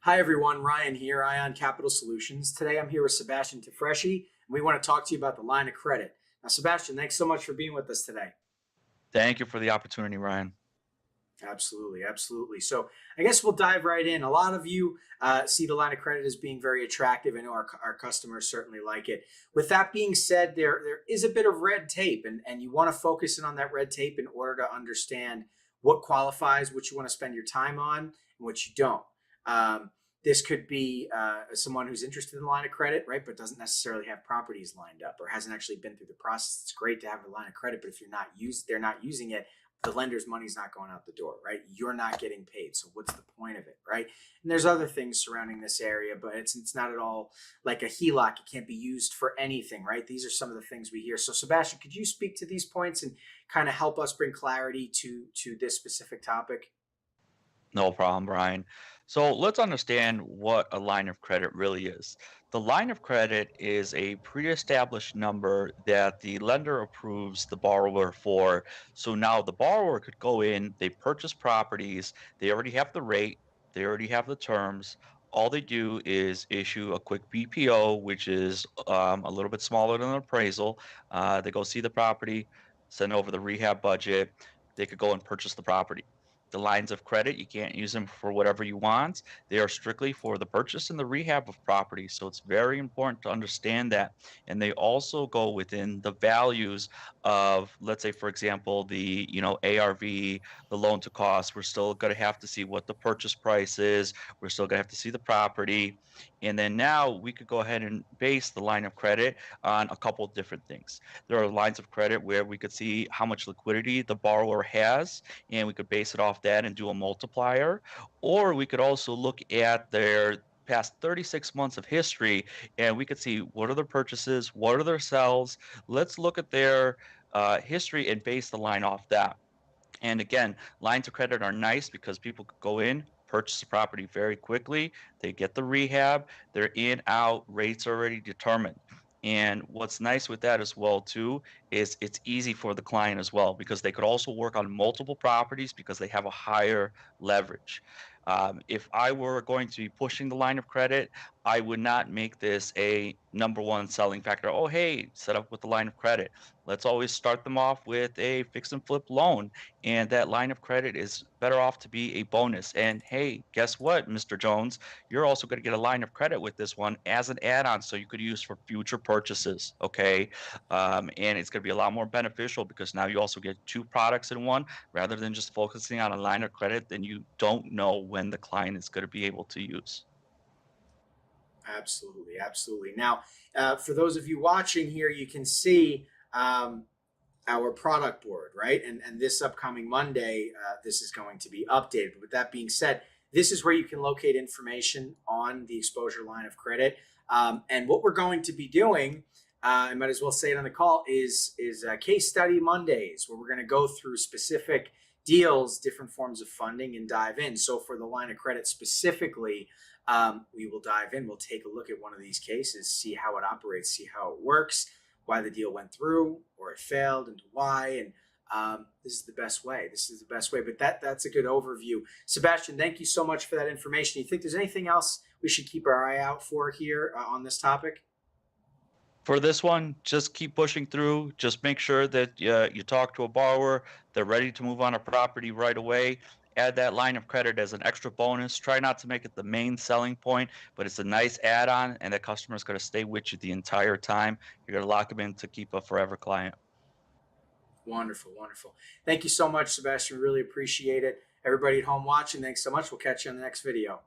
Hi everyone, Ryan here, Ion Capital Solutions. Today I'm here with Sebastian Tefreschi, and we want to talk to you about the line of credit. Now, Sebastian, thanks so much for being with us today. Thank you for the opportunity, Ryan. Absolutely, absolutely. So I guess we'll dive right in. A lot of you see the line of credit as being very attractive. I know our customers certainly like it. With that being said, there is a bit of red tape, and you want to focus in on that red tape in order to understand what qualifies, what you want to spend your time on, and what you don't. Um, this could be someone who's interested in the line of credit, right, but doesn't necessarily have properties lined up or hasn't actually been through the process. It's great to have a line of credit, but if they're not using it, the lender's money's not going out the door, right? You're not getting paid. So what's the point of it, right? And there's other things surrounding this area, but it's not at all like a HELOC. It can't be used for anything, right? These are some of the things we hear. So Sebastian, could you speak to these points and kind of help us bring clarity to this specific topic? No problem, Ryan. So let's understand what a line of credit really is. The line of credit is a pre-established number that the lender approves the borrower for. So now the borrower could go in, they purchase properties, they already have the rate, they already have the terms. All they do is issue a quick BPO, which is a little bit smaller than an appraisal. They go see the property, send over the rehab budget. They could go and purchase the property. The lines of credit, you can't use them for whatever you want. They are strictly for the purchase and the rehab of property. So it's very important to understand that. And they also go within the values of, let's say, for example, the ARV, the loan to cost. We're still going to have to see what the purchase price is. We're still going to have to see the property. And then now we could go ahead and base the line of credit on a couple of different things. There are lines of credit where we could see how much liquidity the borrower has, and we could base it off that and do a multiplier. Or we could also look at their past 36 months of history and we could see what are their purchases, what are their sales. Let's look at their history and base the line off that. And again, lines of credit are nice because people could go in, purchase the property very quickly. They get the rehab, they're in, out, rates already determined. And what's nice with that as well too is it's easy for the client as well because they could also work on multiple properties because they have a higher leverage. If I were going to be pushing the line of credit, I would not make this a number one selling factor. Oh, hey, set up with the line of credit. Let's always start them off with a fix and flip loan, and that line of credit is better off to be a bonus. And hey, guess what, Mr. Jones? You're also going to get a line of credit with this one as an add-on, so you could use for future purchases. Okay, and it's going to be a lot more beneficial because now you also get two products in one rather than just focusing on a line of credit. Then you don't know when the client is going to be able to use. Absolutely, absolutely. Now, for those of you watching here, you can see our product board, right? And this upcoming Monday, this is going to be updated. With that being said, this is where you can locate information on the exposure line of credit. And what we're going to be doing, I might as well say it on the call, is case study Mondays, where we're going to go through specific deals, different forms of funding, and dive in. So for the line of credit specifically, we will dive in. We'll take a look at one of these cases, see how it operates, see how it works, why the deal went through or it failed, and why. And this is the best way. This is the best way. But that's a good overview. Sebastian, thank you so much for that information. You think there's anything else we should keep our eye out for here on this topic? For this one, just keep pushing through. Just make sure that you talk to a borrower. They're ready to move on a property right away. Add that line of credit as an extra bonus. Try not to make it the main selling point, but it's a nice add-on, and the customer is going to stay with you the entire time. You're going to lock them in to keep a forever client. Wonderful, wonderful. Thank you so much, Sebastian. Really appreciate it. Everybody at home watching, thanks so much. We'll catch you on the next video.